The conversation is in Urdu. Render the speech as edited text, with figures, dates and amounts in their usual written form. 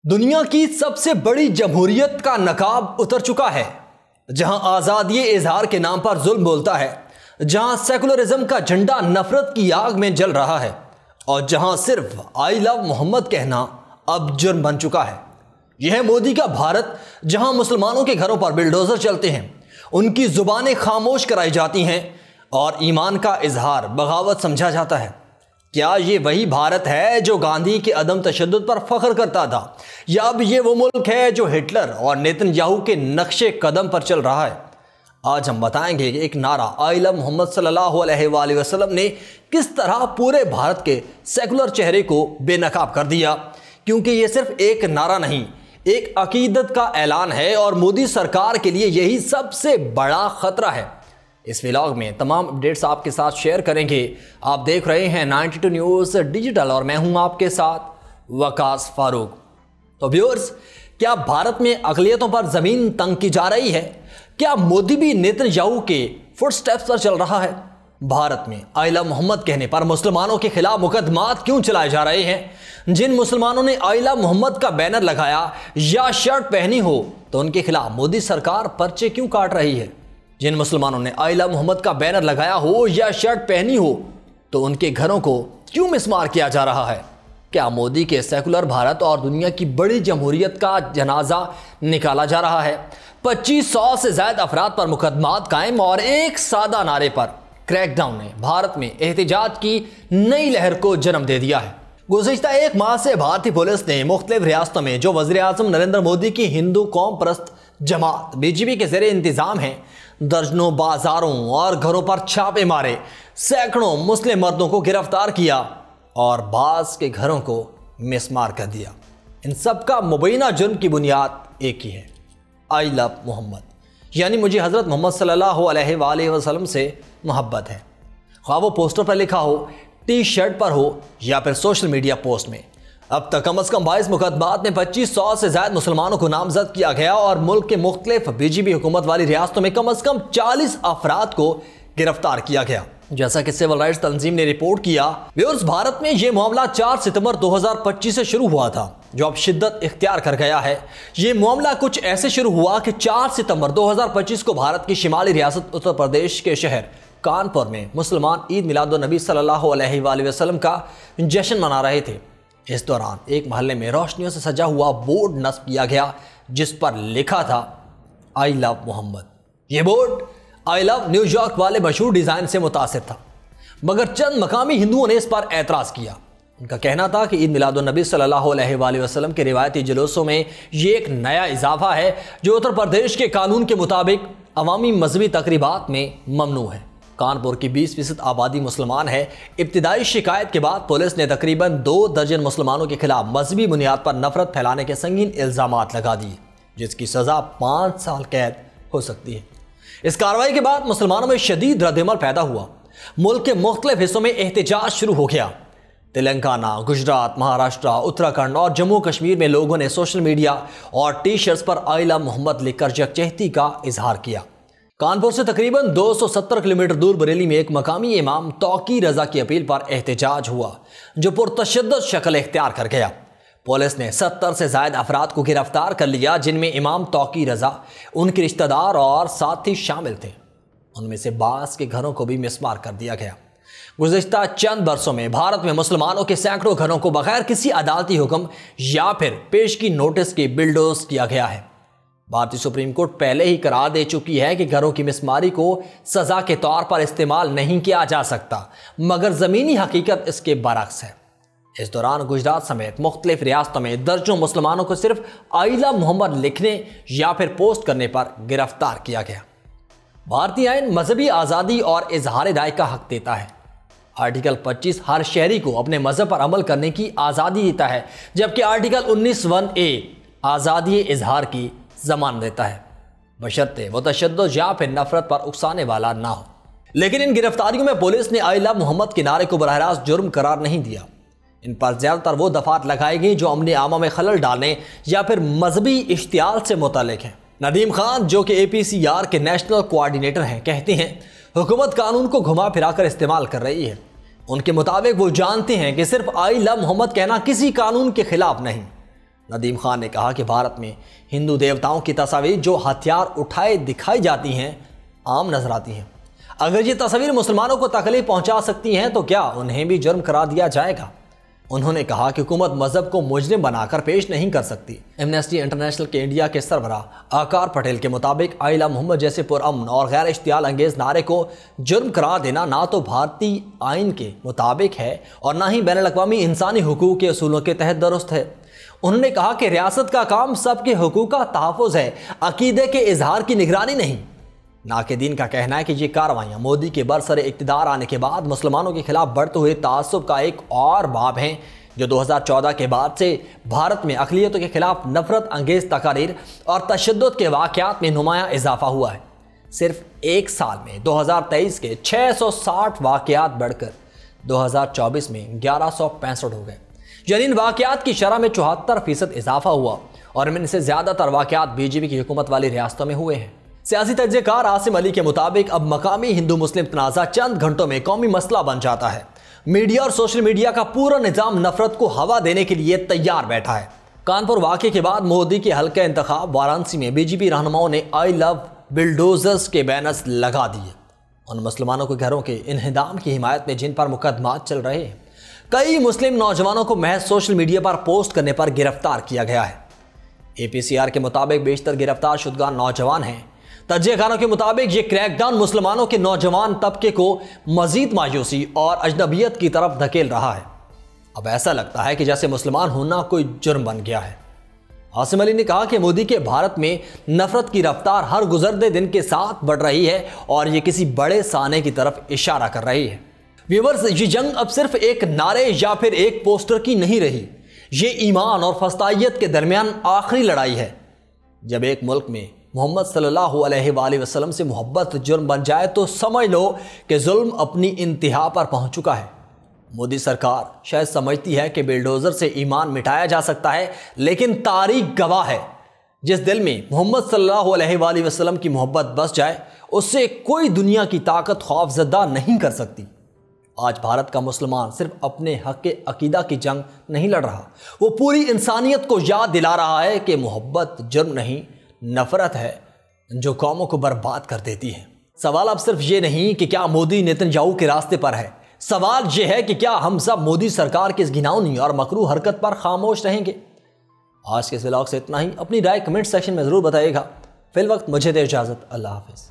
دنیا کی سب سے بڑی جمہوریت کا نقاب اتر چکا ہے، جہاں آزادی اظہار کے نام پر ظلم بولتا ہے، جہاں سیکولرزم کا جھنڈا نفرت کی آگ میں جل رہا ہے، اور جہاں صرف آئی لو محمد کہنا اب جرم بن چکا ہے۔ یہ ہے مودی کا بھارت، جہاں مسلمانوں کے گھروں پر بلڈوزر چلتے ہیں، ان کی زبانیں خاموش کرائی جاتی ہیں اور ایمان کا اظہار بغاوت سمجھا جاتا ہے۔ کیا یہ وہی بھارت ہے جو گاندھی کے عدم تشدد پر فخر کرتا تھا، یا اب یہ وہ ملک ہے جو ہٹلر اور نیتن یاہو کے نقش قدم پر چل رہا ہے؟ آج ہم بتائیں گے کہ ایک نعرہ آئی لو محمد صلی اللہ علیہ وآلہ وسلم نے کس طرح پورے بھارت کے سیکولر چہرے کو بے نقاب کر دیا، کیونکہ یہ صرف ایک نعرہ نہیں، ایک عقیدت کا اعلان ہے، اور مودی سرکار کے لیے یہی سب سے بڑا خطرہ ہے۔ اس ولاگ میں تمام اپڈیٹس آپ کے ساتھ شیئر کریں گے۔ آپ دیکھ رہے ہیں 92 نیوز ڈیجیٹل اور میں ہوں آپ کے ساتھ وقاص فاروق۔ تو ویورز، کیا بھارت میں اقلیتوں پر زمین تنگ کی جا رہی ہے؟ کیا مودی بھی نیتن یاہو کے فٹ سٹیپس پر چل رہا ہے؟ بھارت میں آئی لو محمد کہنے پر مسلمانوں کے خلاف مقدمات کیوں چلائے جا رہے ہیں؟ جن مسلمانوں نے آئی لو محمد کا بینر لگایا یا شرٹ پہنی ہو تو ان کے خلاف مودی سرکار پرچے کیوں کاٹ رہی ہے؟ جن مسلمانوں نے آئی لو محمد کا بینر لگایا ہو یا شرٹ پہنی ہو تو ان کے گھروں کو کیوں مسمار کیا جا رہا ہے؟ کیا مودی کے سیکولر بھارت اور دنیا کی بڑی جمہوریت کا جنازہ نکالا جا رہا ہے؟ 2500 سے زائد افراد پر مقدمات قائم اور ایک سادہ نعرے پر کریک ڈاؤن نے بھارت میں احتجاج کی نئی لہر کو جنم دے دیا ہے۔ گزشتہ ایک ماہ سے بھارتی پولیس نے مختلف ریاستوں میں جو وزیر اعظم نریندر مودی کی ہندو قوم پرست جماعت بی جے پی کے زیر انتظام ہیں، درجنوں بازاروں اور گھروں پر چھاپے مارے، سینکڑوں مسلم مردوں کو گرفتار کیا اور بعض کے گھروں کو مسمار کر دیا۔ ان سب کا مبینہ جرم کی بنیاد ایک ہی ہے، آئی لو محمد، یعنی مجھے حضرت محمد صلی اللہ علیہ وآلہ وسلم سے محبت ہے، خواہ وہ پوسٹر پر لکھا ہو، ٹی شرٹ پر ہو یا پھر سوشل میڈیا پوسٹ میں۔ اب تک کم از کم 22 مقدمات میں 2500 سے زائد مسلمانوں کو نامزد کیا گیا اور ملک کے مختلف بی جے پی حکومت والی ریاستوں میں کم از کم 40 افراد کو گرفتار کیا گیا۔ جیسا کہ سول رائٹس تنظیم نے رپورٹ کیا، ویورز، بھارت میں یہ معاملہ 4 ستمبر 2025 سے شروع ہوا تھا، جو اب شدت اختیار کر گیا ہے۔ یہ معاملہ کچھ ایسے شروع ہوا کہ 4 ستمبر 2025 کو بھارت کی شمالی ریاست اتر پردیش کے شہر کانپور میں مسلمان عید میلاد النبی صلی اللہ علیہ وآلہ وسلم کا جشن منا رہے تھے۔ اس دوران ایک محلے میں روشنیوں سے سجا ہوا بورڈ نصب کیا گیا جس پر لکھا تھا آئی لو محمد۔ یہ بورڈ آئی لو نیو یارک والے مشہور ڈیزائن سے متاثر تھا، مگر چند مقامی ہندوؤں نے اس پر اعتراض کیا۔ ان کا کہنا تھا کہ عید میلاد النبی صلی اللہ علیہ وآلہ وسلم کے روایتی جلوسوں میں یہ ایک نیا اضافہ ہے جو اتر پردیش کے قانون کے مطابق عوامی مذہبی تقریبات میں ممنوع ہے۔ کانپور کی 20% آبادی مسلمان ہے۔ ابتدائی شکایت کے بعد پولیس نے تقریباً 2 درجن مسلمانوں کے خلاف مذہبی بنیاد پر نفرت پھیلانے کے سنگین الزامات لگا دیے، جس کی سزا 5 سال قید ہو سکتی ہے۔ اس کارروائی کے بعد مسلمانوں میں شدید ردعمل پیدا ہوا۔ ملک کے مختلف حصوں میں احتجاج شروع ہو گیا۔ تلنگانہ، گجرات، مہاراشٹرا، اتراکھنڈ اور جموں کشمیر میں لوگوں نے سوشل میڈیا اور ٹی شرٹس پر آئی لو محمد لکھ کر یکجہتی کا اظہار کیا۔ کانپور سے تقریباً 270 کلومیٹر دور بریلی میں ایک مقامی امام توقی رضا کی اپیل پر احتجاج ہوا، جو پرتشدد شکل اختیار کر گیا۔ پولیس نے 70 سے زائد افراد کو گرفتار کر لیا، جن میں امام توقی رضا، ان کے رشتہ دار اور ساتھی شامل تھے۔ ان میں سے بعض کے گھروں کو بھی مسمار کر دیا گیا۔ گزشتہ چند برسوں میں بھارت میں مسلمانوں کے سینکڑوں گھروں کو بغیر کسی عدالتی حکم یا پھر پیشگی نوٹس کے بلڈوز کیا گیا ہے۔ بھارتی سپریم کورٹ پہلے ہی قرار دے چکی ہے کہ گھروں کی مسماری کو سزا کے طور پر استعمال نہیں کیا جا سکتا، مگر زمینی حقیقت اس کے برعکس ہے۔ اس دوران گجرات سمیت مختلف ریاستوں میں درجنوں مسلمانوں کو صرف آئی لو محمد لکھنے یا پھر پوسٹ کرنے پر گرفتار کیا گیا۔ بھارتی آئین مذہبی آزادی اور اظہار رائے کا حق دیتا ہے۔ آرٹیکل 25 ہر شہری کو اپنے مذہب پر عمل کرنے کی آزادی دیتا ہے، جبکہ آرٹیکل 19(1)(a) آزادی اظہار کی ضمانت دیتا ہے، بشرطے وہ تشدد یا پھر نفرت پر اکسانے والا نہ ہو۔ لیکن ان گرفتاریوں میں پولیس نے آئی لو محمد کے نعرے کو براہ راست جرم قرار نہیں دیا۔ ان پر زیادہ تر وہ دفعات لگائی گئی جو امن عامہ میں خلل ڈالنے یا پھر مذہبی اشتعال سے متعلق ہیں۔ ندیم خان، جو کہ اے پی سی آر کے نیشنل کوارڈینیٹر ہیں، کہتے ہیں حکومت قانون کو گھما پھرا کر استعمال کر رہی ہے۔ ان کے مطابق وہ جانتے ہیں کہ صرف آئی لو محمد کہنا کسی قانون کے خلاف نہیں، ندیم خان نے کہا کہ بھارت میں ہندو دیوتاؤں کی تصاویر جو ہتھیار اٹھائے دکھائی جاتی ہیں عام نظر آتی ہیں۔ اگر یہ تصاویر مسلمانوں کو تکلیف پہنچا سکتی ہیں تو کیا انہیں بھی جرم قرار دیا جائے گا؟ انہوں نے کہا کہ حکومت مذہب کو مجرم بنا کر پیش نہیں کر سکتی۔ ایمنسٹی انٹرنیشنل کے انڈیا کے سربراہ آکار پٹیل کے مطابق آئلہ محمد جیسے پرامن اور غیر اشتعال انگیز نعرے کو جرم قرار دینا نہ تو بھارتی آئین کے مطابق ہے اور نہ ہی بین الاقوامی انسانی حقوق کے اصولوں کے تحت درست ہے۔ انہوں نے کہا کہ ریاست کا کام سب کے حقوق کا تحفظ ہے، عقیدے کے اظہار کی نگرانی نہیں۔ ناقدین کا کہنا ہے کہ یہ کارروائیاں مودی کے برسر اقتدار آنے کے بعد مسلمانوں کے خلاف بڑھتے ہوئے تعصب کا ایک اور باب ہیں، جو 2014 کے بعد سے بھارت میں اقلیتوں کے خلاف نفرت انگیز تقاریر اور تشدد کے واقعات میں نمایاں اضافہ ہوا ہے۔ صرف ایک سال میں 2023 کے 660 واقعات بڑھ کر 2024 میں 1165 ہو گئے، یعنی ان واقعات کی شرح میں 74% اضافہ ہوا، اور ان سے زیادہ تر واقعات بی جے پی کی حکومت والی ریاستوں میں ہوئے ہیں۔ سیاسی تجزیہ کار عاصم علی کے مطابق اب مقامی ہندو مسلم تنازع چند گھنٹوں میں قومی مسئلہ بن جاتا ہے۔ میڈیا اور سوشل میڈیا کا پورا نظام نفرت کو ہوا دینے کے لیے تیار بیٹھا ہے۔ کانپور واقعے کے بعد مودی کے حلقہ انتخاب وارانسی میں بی جے پی رہنماؤں نے آئی لو بلڈوزرز کے بینرز لگا دیے۔ ان مسلمانوں کے گھروں کے انہدام کی حمایت میں جن پر مقدمات چل رہے ہیں، کئی مسلم نوجوانوں کو محض سوشل میڈیا پر پوسٹ کرنے پر گرفتار کیا گیا ہے۔ اے پی سی آر کے مطابق بیشتر گرفتار شدگان نوجوان ہیں۔ تجزیہ کاروں کے مطابق یہ کریک ڈاؤن مسلمانوں کے نوجوان طبقے کو مزید مایوسی اور اجنبیت کی طرف دھکیل رہا ہے۔ اب ایسا لگتا ہے کہ جیسے مسلمان ہونا کوئی جرم بن گیا ہے۔ عاصم علی نے کہا کہ مودی کے بھارت میں نفرت کی رفتار ہر گزرتے دن کے ساتھ بڑھ رہی ہے اور یہ کسی بڑے سانے کی طرف اشارہ کر رہی ہے۔ ویورز، یہ جنگ اب صرف ایک نعرے یا پھر ایک پوسٹر کی نہیں رہی، یہ ایمان اور فسطائیت کے درمیان آخری لڑائی ہے۔ جب ایک ملک میں محمد صلی اللہ علیہ وآلہ وسلم سے محبت جرم بن جائے تو سمجھ لو کہ ظلم اپنی انتہا پر پہنچ چکا ہے۔ مودی سرکار شاید سمجھتی ہے کہ بلڈوزر سے ایمان مٹایا جا سکتا ہے، لیکن تاریخ گواہ ہے جس دل میں محمد صلی اللہ علیہ وآلہ وسلم کی محبت بس جائے اس سے کوئی دنیا کی طاقت خوف زدہ نہیں کر سکتی۔ آج بھارت کا مسلمان صرف اپنے حق عقیدہ کی جنگ نہیں لڑ رہا، وہ پوری انسانیت کو یاد دلا رہا ہے کہ محبت جرم نہیں، نفرت ہے جو قوموں کو برباد کر دیتی ہے۔ سوال اب صرف یہ نہیں کہ کیا مودی نتنیاہو کے راستے پر ہے، سوال یہ ہے کہ کیا ہم سب مودی سرکار کی اس گھناؤنی اور مکروہ حرکت پر خاموش رہیں گے؟ آج کے اس ولاگ سے اتنا ہی۔ اپنی رائے کمنٹ سیکشن میں ضرور بتائیے گا۔ فی الوقت مجھے دے اجازت، اللہ حافظ۔